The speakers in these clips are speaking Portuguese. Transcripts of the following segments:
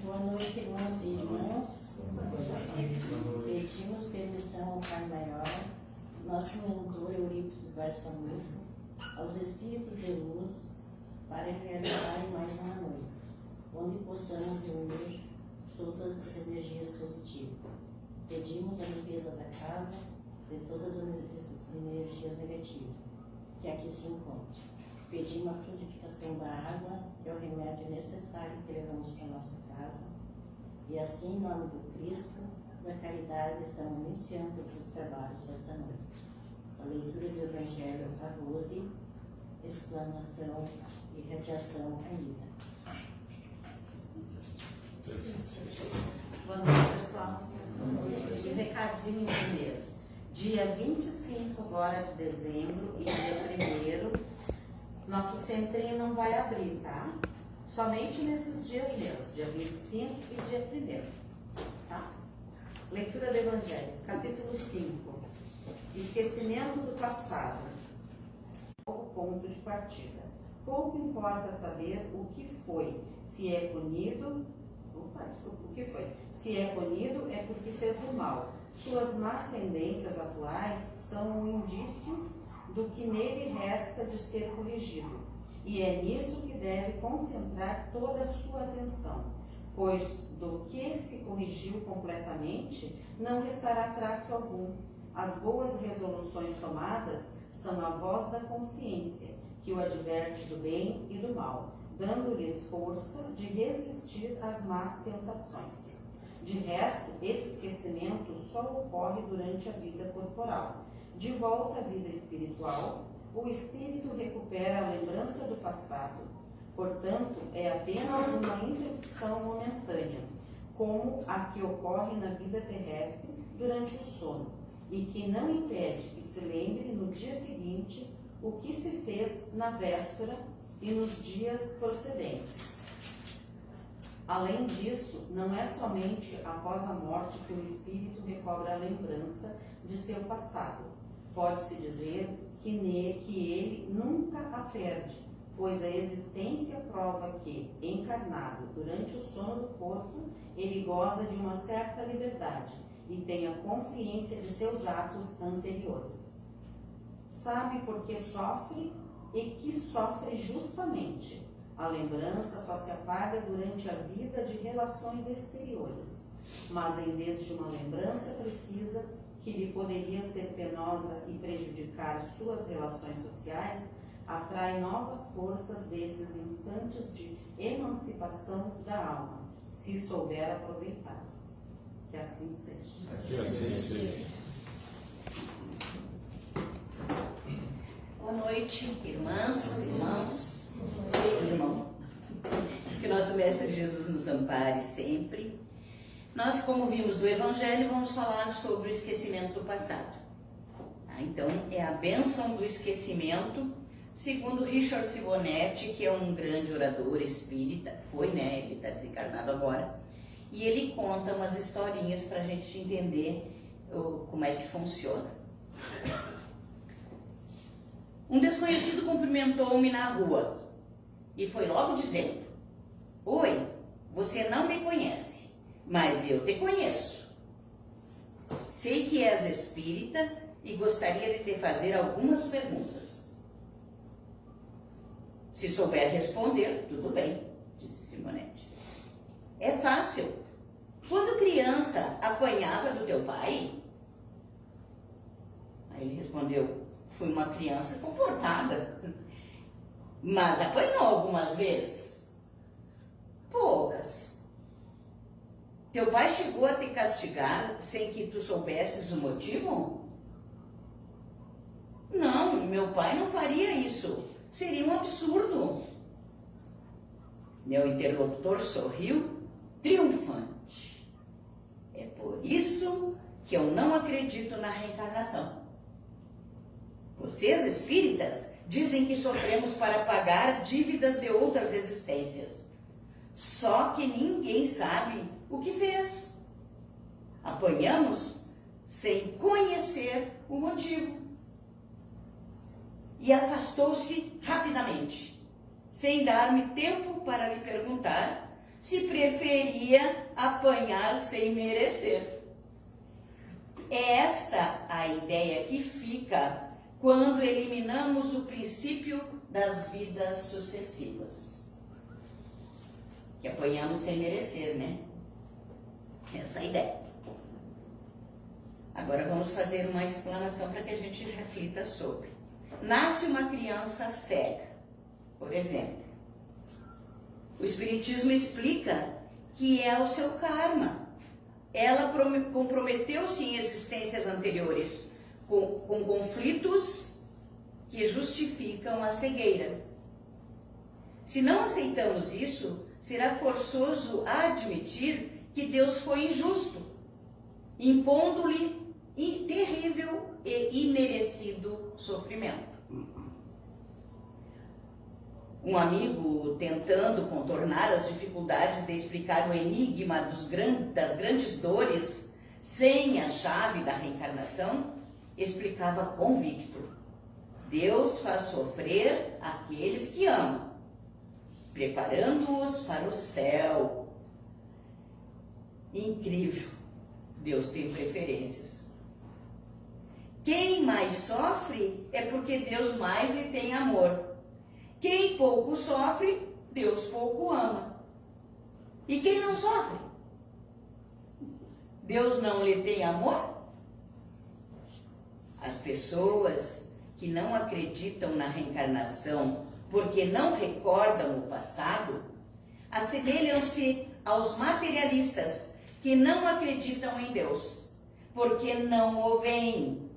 Boa noite, irmãos e irmãs. Pedimos permissão ao Pai Maior, nosso mentor Eurípides Barçanufo, aos Espíritos de Luz, para realizarem mais uma noite, onde possamos reunir todas as energias positivas. Pedimos a limpeza da casa de todas as energias negativas que aqui se encontram. Pedimos a frutificação da água, que é o remédio necessário que levamos para a nossa casa. E assim, em nome do Cristo, da caridade, estamos iniciando os trabalhos desta noite. A leitura do Evangelho a Rose, exclamação e radiação ainda. Boa noite, pessoal. Um recadinho primeiro. Dia 25 agora de dezembro e dia 1º, nosso centrinho não vai abrir, tá? Somente nesses dias mesmo, dia 25 e dia 1º, tá? Leitura do Evangelho, capítulo 5. Esquecimento do passado. Novo ponto de partida. Pouco importa saber o que foi, se é punido... o que foi? Se é punido é porque fez o mal. Suas más tendências atuais são um indício do que nele resta de ser corrigido. E é nisso que deve concentrar toda a sua atenção, pois do que se corrigiu completamente não restará traço algum. As boas resoluções tomadas são a voz da consciência, que o adverte do bem e do mal, dando-lhes força de resistir às más tentações. De resto, esse esquecimento só ocorre durante a vida corporal. De volta à vida espiritual, o espírito recupera a lembrança do passado. Portanto, é apenas uma interrupção momentânea, como a que ocorre na vida terrestre durante o sono, e que não impede que se lembre no dia seguinte o que se fez na véspera e nos dias procedentes. Além disso, não é somente após a morte que o espírito recobra a lembrança de seu passado. Pode-se dizer que ele nunca a perde, pois a existência prova que, encarnado durante o sono do corpo, ele goza de uma certa liberdade e tem a consciência de seus atos anteriores. Sabe por que sofre e que sofre justamente. A lembrança só se apaga durante a vida de relações exteriores, mas em vez de uma lembrança precisa, que lhe poderia ser penosa e prejudicar suas relações sociais, atrai novas forças desses instantes de emancipação da alma, se souber aproveitá-las. Que assim seja. Que assim seja. Boa noite, irmãs, irmãos, irmão. Que nosso Mestre Jesus nos ampare sempre. Nós, como vimos do Evangelho, vamos falar sobre o esquecimento do passado. Tá? Então, é a bênção do esquecimento, segundo Richard Simonetti, que é um grande orador espírita, ele está desencarnado agora, e ele conta umas historinhas para a gente entender como é que funciona. Um desconhecido cumprimentou-me na rua e foi logo dizendo: "Oi, você não me conhece, mas eu te conheço. Sei que és espírita e gostaria de te fazer algumas perguntas. Se souber responder, tudo bem", disse Simonetti. "É fácil. Quando criança, apanhava do teu pai?" Aí ele respondeu: "Fui uma criança comportada, mas apanhou algumas vezes." "Poucas." "Teu pai chegou a te castigar sem que tu soubesses o motivo?" "Não, meu pai não faria isso. Seria um absurdo." Meu interlocutor sorriu, triunfante. "É por isso que eu não acredito na reencarnação. Vocês, espíritas, dizem que sofremos para pagar dívidas de outras existências. Só que ninguém sabe o que fez. Apanhamos sem conhecer o motivo." E afastou-se rapidamente, sem dar-me tempo para lhe perguntar se preferia apanhar sem merecer. É esta a ideia que fica quando eliminamos o princípio das vidas sucessivas. Que apanhamos sem merecer, né? Essa é a ideia. Agora vamos fazer uma explanação para que a gente reflita sobre. Nasce uma criança cega, por exemplo. O Espiritismo explica que é o seu karma. Ela comprometeu-se em existências anteriores com conflitos que justificam a cegueira. Se não aceitamos isso, será forçoso admitir que Deus foi injusto, impondo-lhe terrível e imerecido sofrimento. Um amigo, tentando contornar as dificuldades de explicar o enigma das grandes dores sem a chave da reencarnação, explicava convicto: Deus faz sofrer aqueles que ama, preparando-os para o céu. Incrível, Deus tem preferências. Quem mais sofre é porque Deus mais lhe tem amor. Quem pouco sofre, Deus pouco ama. E quem não sofre? Deus não lhe tem amor? As pessoas que não acreditam na reencarnação porque não recordam o passado, assemelham-se aos materialistas que não acreditam em Deus, porque não o veem.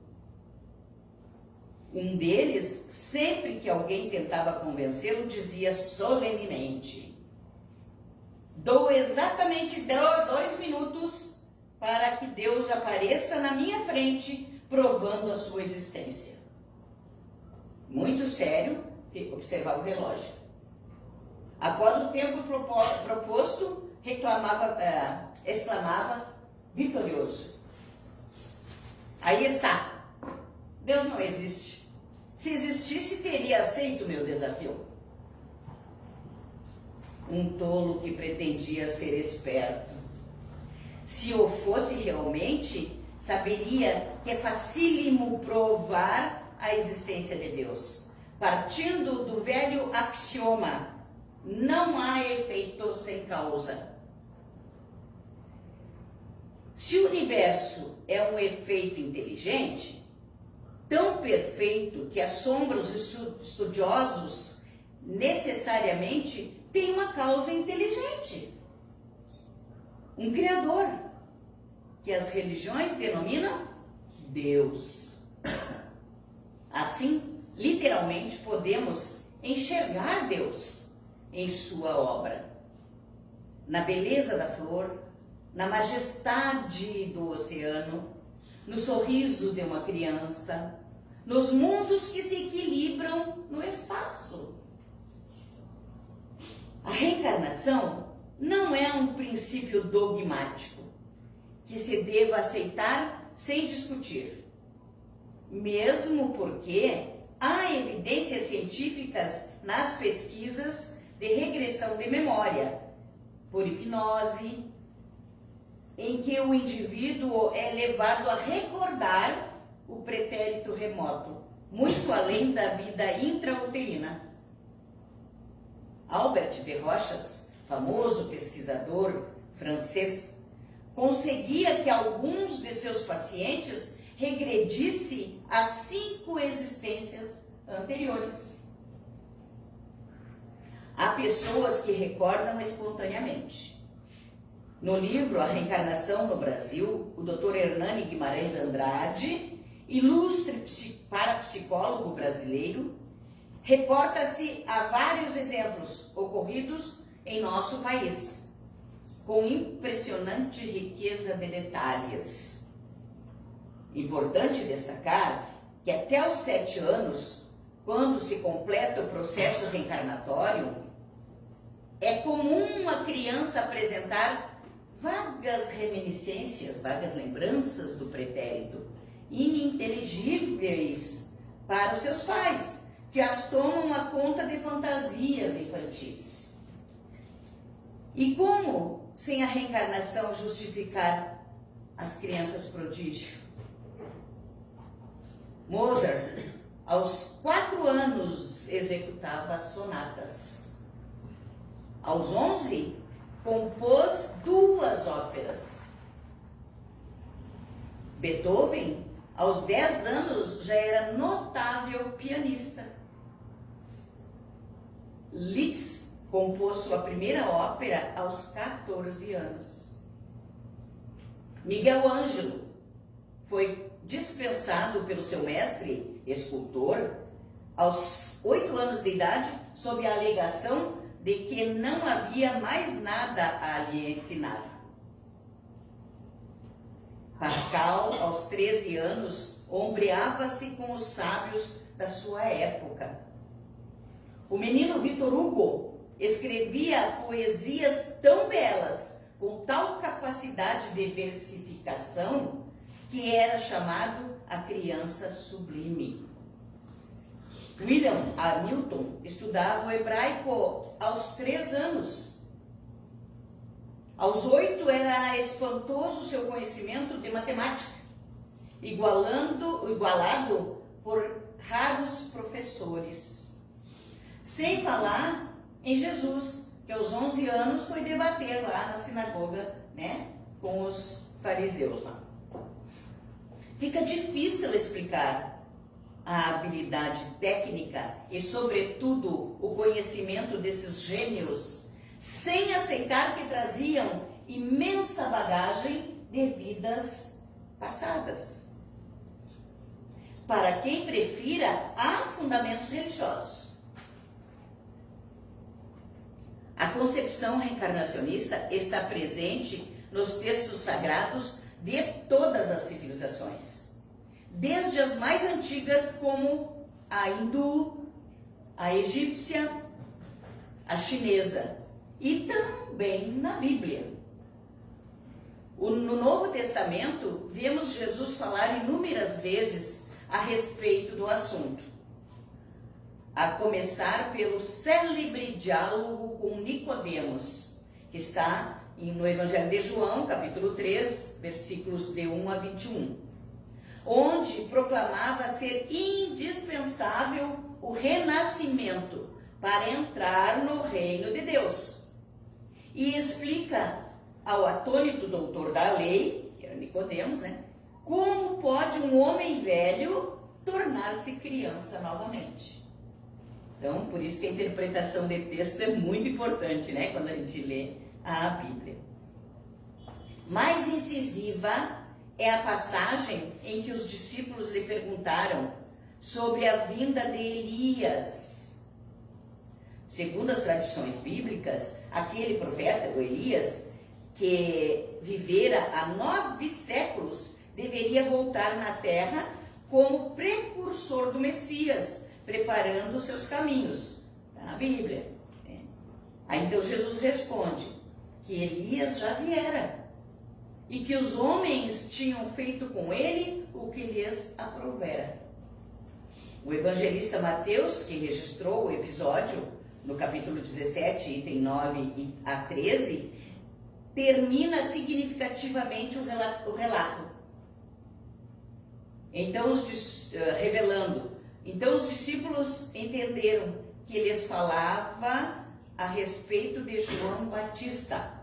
Um deles, sempre que alguém tentava convencê-lo, dizia solenemente: dou exatamente 2 minutos para que Deus apareça na minha frente, provando a sua existência. Muito sério, observava o relógio. Após o tempo proposto, exclamava, vitorioso: aí está, Deus não existe. Se existisse, teria aceito meu desafio. Um tolo que pretendia ser esperto. Se o fosse realmente, saberia que é facílimo provar a existência de Deus, partindo do velho axioma: não há efeito sem causa. Se o universo é um efeito inteligente, tão perfeito que assombra os estudiosos, necessariamente tem uma causa inteligente. Um Criador, que as religiões denominam Deus. Assim, literalmente, podemos enxergar Deus em sua obra. Na beleza da flor, na majestade do oceano, no sorriso de uma criança, nos mundos que se equilibram no espaço. A reencarnação não é um princípio dogmático que se deva aceitar sem discutir, mesmo porque há evidências científicas nas pesquisas de regressão de memória por hipnose, em que o indivíduo é levado a recordar o pretérito remoto, muito além da vida intrauterina. Albert de Rochas, famoso pesquisador francês, conseguia que alguns de seus pacientes regredissem a 5 existências anteriores. Há pessoas que recordam espontaneamente. No livro A Reencarnação no Brasil, o Dr. Hernani Guimarães Andrade, ilustre parapsicólogo brasileiro, reporta-se a vários exemplos ocorridos em nosso país, com impressionante riqueza de detalhes. Importante destacar que até os 7 anos, quando se completa o processo reencarnatório, é comum a criança apresentar vagas reminiscências, vagas lembranças do pretérito, ininteligíveis para os seus pais, que as tomam a conta de fantasias infantis. E como, sem a reencarnação, justificar as crianças prodígio? Mozart, aos 4 anos, executava sonatas. Aos 11, compôs 2 óperas. Beethoven, aos 10 anos, já era notável pianista. Liszt compôs sua primeira ópera aos 14 anos. Miguel Ângelo foi dispensado pelo seu mestre, escultor, aos 8 anos de idade, sob a alegação de que não havia mais nada a lhe ensinar. Pascal, aos 13 anos, ombreava-se com os sábios da sua época. O menino Victor Hugo escrevia poesias tão belas, com tal capacidade de versificação, que era chamado a criança sublime. William Hamilton estudava o hebraico aos 3 anos. Aos 8 era espantoso seu conhecimento de matemática, igualado por raros professores. Sem falar em Jesus, que aos 11 anos foi debater lá na sinagoga, né, com os fariseus lá. Fica difícil explicar a habilidade técnica e, sobretudo, o conhecimento desses gênios, sem aceitar que traziam imensa bagagem de vidas passadas. Para quem prefira, há fundamentos religiosos. A concepção reencarnacionista está presente nos textos sagrados de todas as civilizações, desde as mais antigas, como a hindu, a egípcia, a chinesa, e também na Bíblia. No Novo Testamento, vemos Jesus falar inúmeras vezes a respeito do assunto, a começar pelo célebre diálogo com Nicodemos, que está no Evangelho de João, capítulo 3, versículos de 1 a 21, onde proclamava ser indispensável o renascimento para entrar no reino de Deus. E explica ao atônito doutor da lei, que era Nicodemos, né, como pode um homem velho tornar-se criança novamente. Então, por isso que a interpretação de texto é muito importante, né, quando a gente lê a Bíblia. Mais incisiva é a passagem em que os discípulos lhe perguntaram sobre a vinda de Elias. Segundo as tradições bíblicas, aquele profeta, o Elias, que vivera há 9 séculos, deveria voltar na terra como precursor do Messias, preparando os seus caminhos. Está na Bíblia. Aí então Jesus responde que Elias já viera e que os homens tinham feito com ele o que lhes aprovera. O evangelista Mateus, que registrou o episódio no capítulo 17, item 9 a 13, termina significativamente o relato. Então, revelando. Então, os discípulos entenderam que lhes falava a respeito de João Batista.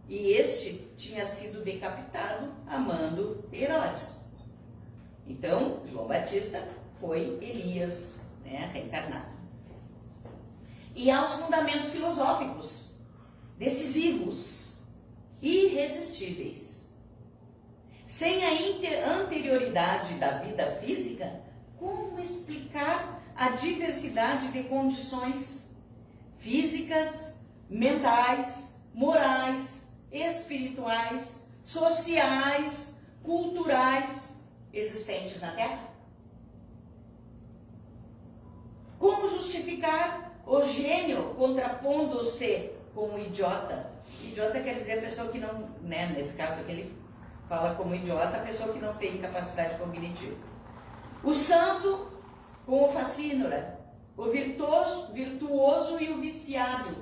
E este tinha sido decapitado a mando de Herodes. Então, João Batista foi Elias, né, reencarnado. E há os fundamentos filosóficos, decisivos, irresistíveis. Sem a anterioridade da vida física, como explicar a diversidade de condições físicas, mentais, morais, espirituais, sociais, culturais existentes na Terra? Como justificar o gênio contrapondo-se com o idiota? Idiota quer dizer a pessoa que não, né, nesse caso aqui ele fala como idiota, a pessoa que não tem capacidade cognitiva. O santo com o facínora, o virtuoso e o viciado,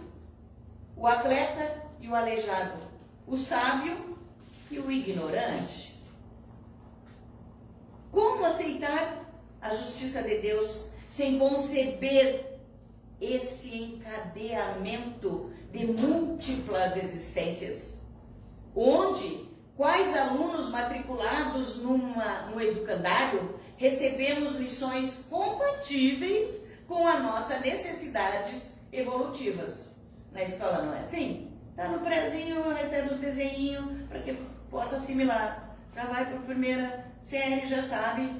o atleta e o aleijado, o sábio e o ignorante. Como aceitar a justiça de Deus sem conceber esse encadeamento de múltiplas existências? Onde, quais alunos matriculados no educandário recebemos lições compatíveis com as nossas necessidades evolutivas? Na escola não é assim? Tá no prézinho, recebe os desenhinhos para que possa assimilar. Já vai para a primeira série, já sabe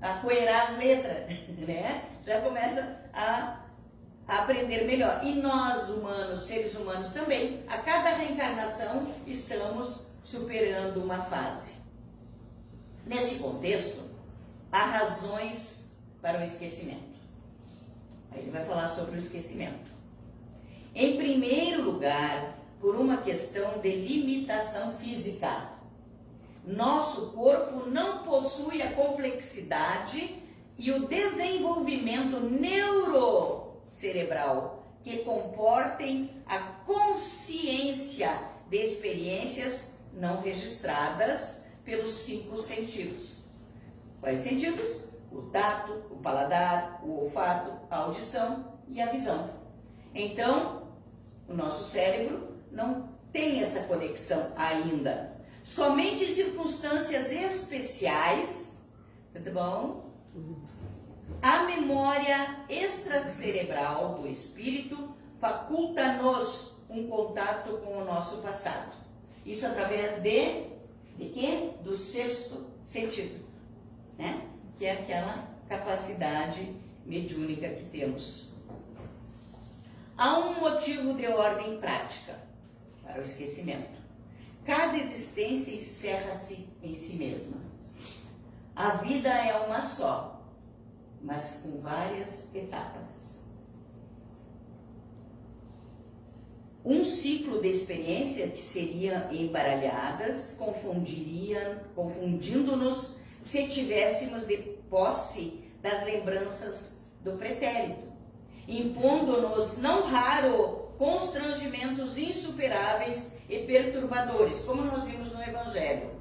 acoerar as letras, né? Já começa a aprender melhor. E nós, humanos, seres humanos também, a cada reencarnação, estamos superando uma fase. Nesse contexto, há razões para o esquecimento. Aí ele vai falar sobre o esquecimento. Em primeiro lugar, por uma questão de limitação física. Nosso corpo não possui a complexidade e o desenvolvimento neurocerebral que comportem a consciência de experiências não registradas pelos 5 sentidos. Quais sentidos? O tato, o paladar, o olfato, a audição e a visão. Então, o nosso cérebro não tem essa conexão ainda. Somente em circunstâncias especiais, tudo bom? A memória extracerebral do espírito faculta-nos um contato com o nosso passado. Isso através de quê? Do 6º sentido, né? Que é aquela capacidade mediúnica que temos. Há um motivo de ordem prática para o esquecimento. Cada existência encerra-se em si mesma. A vida é uma só, mas com várias etapas. Um ciclo de experiência que seria embaralhadas, confundindo-nos se tivéssemos de posse das lembranças do pretérito, impondo-nos, não raro, constrangimentos insuperáveis e perturbadores, como nós vimos no Evangelho.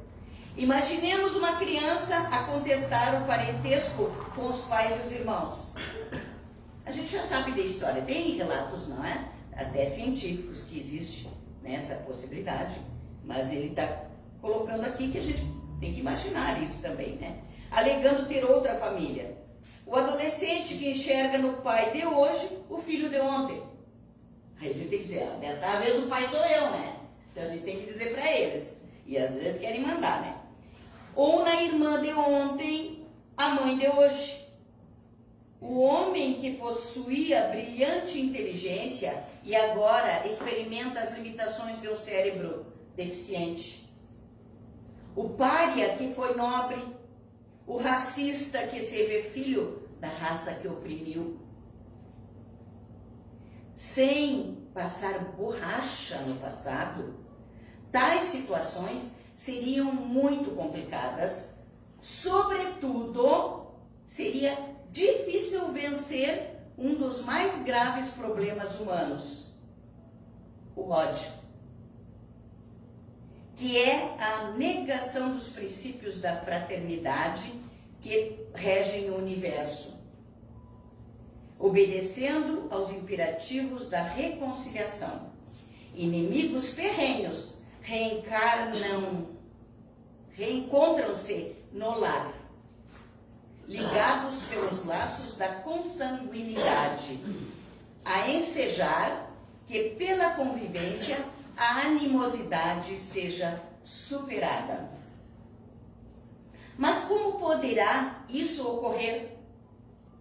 Imaginemos uma criança a contestar o parentesco com os pais e os irmãos. A gente já sabe da história, tem relatos, não é? Até científicos que existe, né, essa possibilidade, mas ele está colocando aqui que a gente tem que imaginar isso também, né? Alegando ter outra família. O adolescente que enxerga no pai de hoje o filho de ontem. Aí ele tem que dizer, desta vez o pai sou eu, né? Então ele tem que dizer para eles. E às vezes querem mandar, né? Ou na irmã de ontem, a mãe de hoje. O homem que possuía brilhante inteligência e agora experimenta as limitações de um cérebro deficiente. O pária que foi nobre. O racista que se vê filho da raça que oprimiu. Sem passar borracha no passado, tais situações seriam muito complicadas. Sobretudo, seria difícil vencer um dos mais graves problemas humanos, o ódio, que é a negação dos princípios da fraternidade que regem o universo, obedecendo aos imperativos da reconciliação. Inimigos ferrenhos reencontram-se no lar, ligados pelos laços da consanguinidade, a ensejar que pela convivência a animosidade seja superada. Mas como poderá isso ocorrer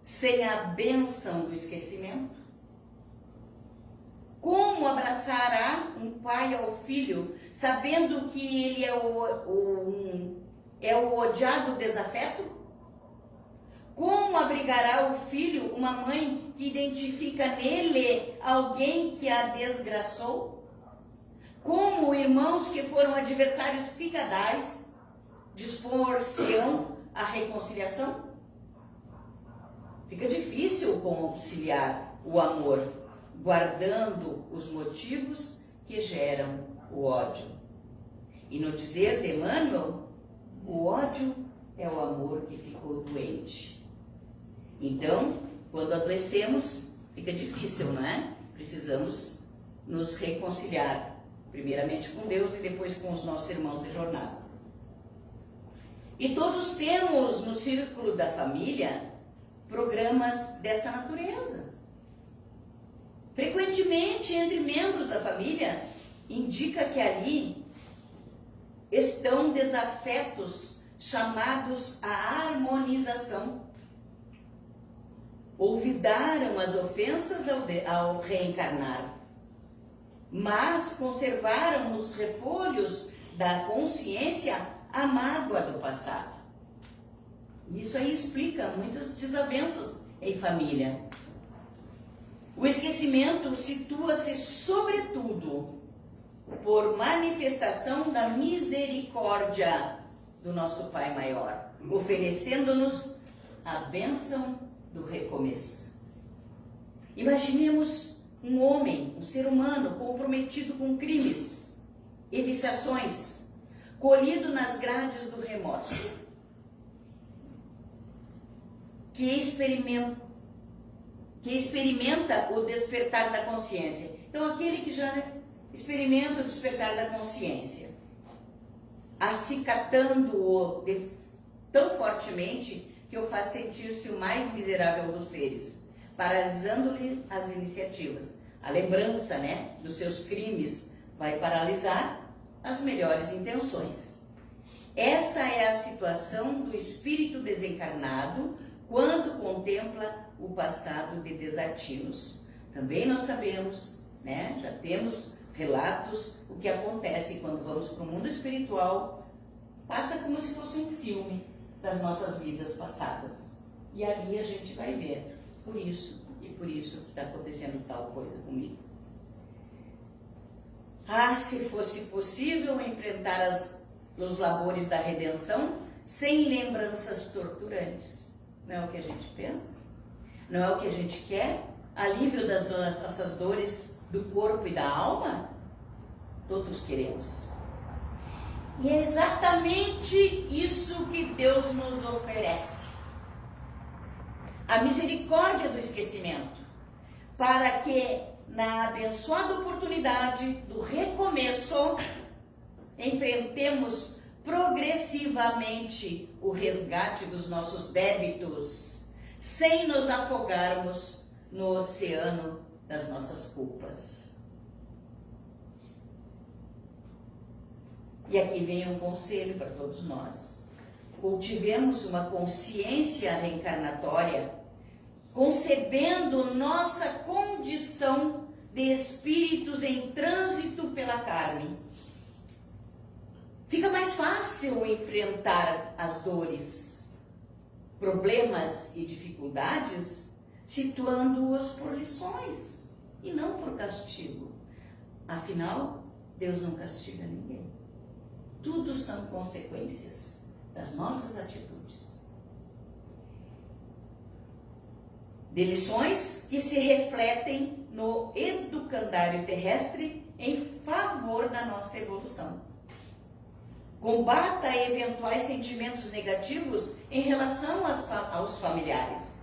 sem a bênção do esquecimento? Como abraçará um pai ao filho, sabendo que ele é o odiado desafeto? Como abrigará o filho uma mãe que identifica nele alguém que a desgraçou? Como irmãos que foram adversários figadais dispor-se-ão à reconciliação? Fica difícil conciliar o amor, guardando os motivos que que geram o ódio. E no dizer de Emmanuel, o ódio é o amor que ficou doente. Então, quando adoecemos, fica difícil, não é? Precisamos nos reconciliar, primeiramente com Deus e depois com os nossos irmãos de jornada. E todos temos no círculo da família programas dessa natureza. Frequentemente, entre membros da família, indica que ali estão desafetos chamados à harmonização. Olvidaram as ofensas ao reencarnar, mas conservaram nos refolhos da consciência a mágoa do passado. Isso aí explica muitas desavenças em família. O esquecimento situa-se, sobretudo, por manifestação da misericórdia do nosso Pai Maior, oferecendo-nos a bênção do recomeço. Imaginemos um homem, um ser humano comprometido com crimes e viciações, colhido nas grades do remorso, que experimenta o despertar da consciência. Então, aquele que já experimenta o despertar da consciência, acicatando-o tão fortemente que o faz sentir-se o mais miserável dos seres, paralisando-lhe as iniciativas. A lembrança, dos seus crimes vai paralisar as melhores intenções. Essa é a situação do espírito desencarnado quando contempla o passado de desatinos. Também nós sabemos, já temos relatos, o que acontece quando vamos para o mundo espiritual, passa como se fosse um filme das nossas vidas passadas. E ali a gente vai ver, por isso que está acontecendo tal coisa comigo. Se fosse possível enfrentar os labores da redenção sem lembranças torturantes. Não é o que a gente pensa? Não é o que a gente quer? Alívio das nossas dores do corpo e da alma? Todos queremos. E é exatamente isso que Deus nos oferece. A misericórdia do esquecimento, para que na abençoada oportunidade do recomeço, enfrentemos progressivamente o resgate dos nossos débitos, sem nos afogarmos no oceano das nossas culpas. E aqui vem um conselho para todos nós. Cultivemos uma consciência reencarnatória, concebendo nossa condição de espíritos em trânsito pela carne. Fica mais fácil enfrentar as dores, problemas e dificuldades, situando-os por lições e não por castigo. Afinal, Deus não castiga ninguém. Tudo são consequências das nossas atitudes. De lições que se refletem no educandário terrestre em favor da nossa evolução. Combata eventuais sentimentos negativos em relação aos familiares.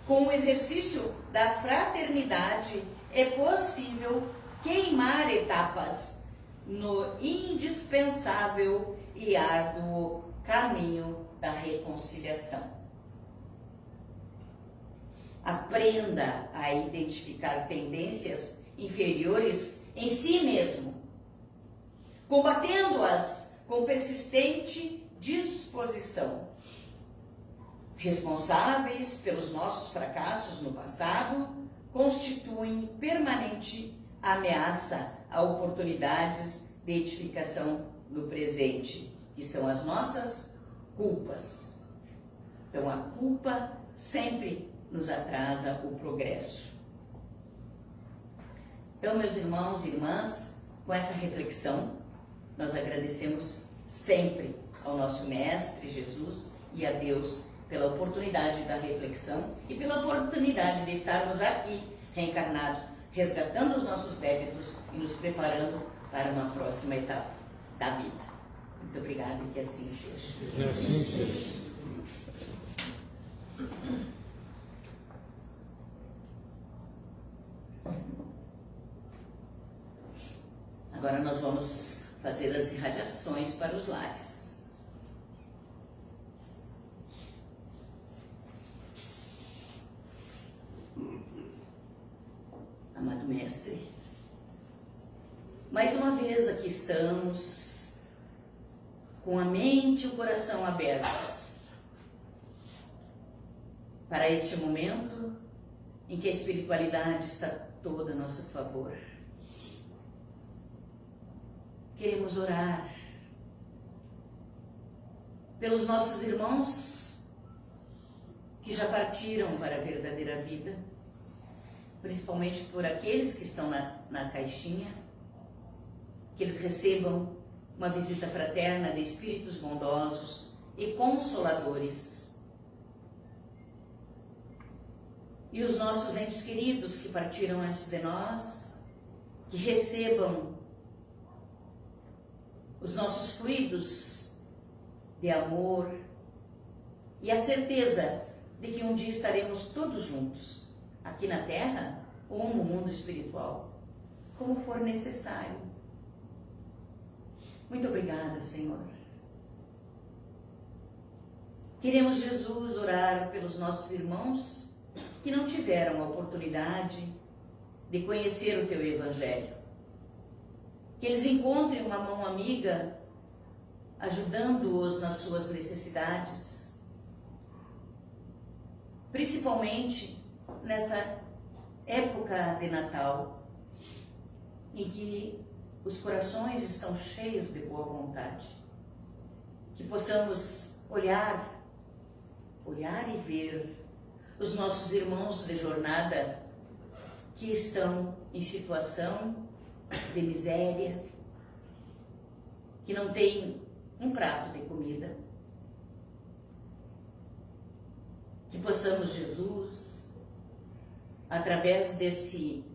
Com o exercício da fraternidade, é possível queimar etapas no indispensável e árduo caminho da reconciliação. Aprenda a identificar tendências inferiores em si mesmo, combatendo-as com persistente disposição. Responsáveis pelos nossos fracassos no passado, constituem permanente ameaça a oportunidades de edificação no presente, que são as nossas culpas. Então, a culpa sempre nos atrasa o progresso. Então, meus irmãos e irmãs, com essa reflexão, nós agradecemos sempre ao nosso Mestre Jesus e a Deus pela oportunidade da reflexão e pela oportunidade de estarmos aqui reencarnados, resgatando os nossos débitos e nos preparando para uma próxima etapa da vida. Muito obrigada e que assim seja. Que assim seja. Agora nós vamos fazer as irradiações para os lares. Amado Mestre, mais uma vez aqui estamos com a mente e o coração abertos para este momento em que a espiritualidade está toda a nosso favor. Queremos orar pelos nossos irmãos que já partiram para a verdadeira vida, principalmente por aqueles que estão na caixinha, que eles recebam uma visita fraterna de espíritos bondosos e consoladores. E os nossos entes queridos que partiram antes de nós, que recebam os nossos fluidos de amor e a certeza de que um dia estaremos todos juntos, aqui na Terra ou no mundo espiritual, como for necessário. Muito obrigada, Senhor. Queremos, Jesus, orar pelos nossos irmãos que não tiveram a oportunidade de conhecer o Teu Evangelho. Que eles encontrem uma mão amiga, ajudando-os nas suas necessidades, principalmente nessa época de Natal, em que os corações estão cheios de boa vontade. Que possamos olhar e ver os nossos irmãos de jornada que estão em situação de miséria, que não tem um prato de comida. Que possamos, Jesus, através desse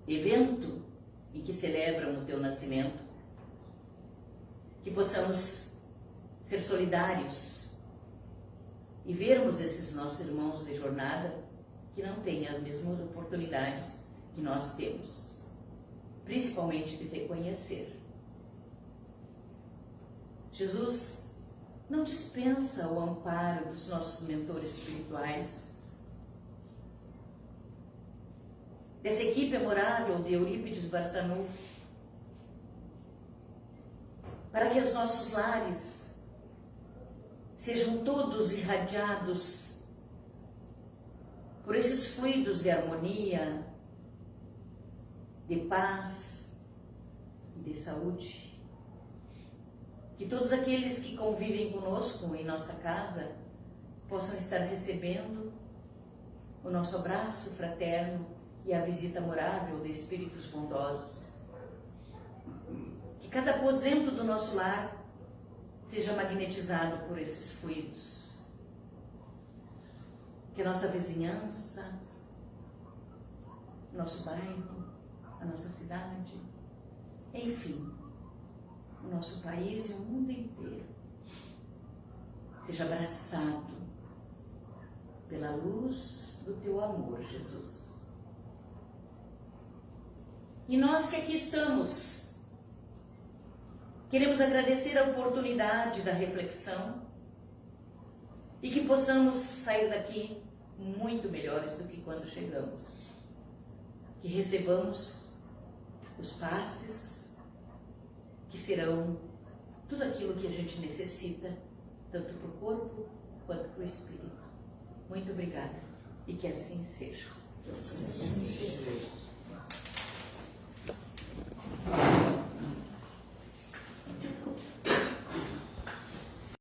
evento em que celebram o Teu nascimento, que possamos ser solidários e vermos esses nossos irmãos de jornada que não têm as mesmas oportunidades que nós temos, principalmente de te conhecer. Jesus não dispensa o amparo dos nossos mentores espirituais, dessa equipe memorável de Eurípides Barçanufo, para que os nossos lares sejam todos irradiados por esses fluidos de harmonia, de paz e de saúde. Que todos aqueles que convivem conosco em nossa casa possam estar recebendo o nosso abraço fraterno e a visita amorável de espíritos bondosos. Que cada aposento do nosso lar seja magnetizado por esses fluidos. Que a nossa vizinhança, nosso bairro, a nossa cidade, enfim, o nosso país e o mundo inteiro seja abraçado pela luz do Teu amor, Jesus. E nós que aqui estamos, queremos agradecer a oportunidade da reflexão e que possamos sair daqui muito melhores do que quando chegamos. Que recebamos os passes que serão tudo aquilo que a gente necessita, tanto para o corpo quanto para o espírito. Muito obrigada e que assim seja. Que assim seja.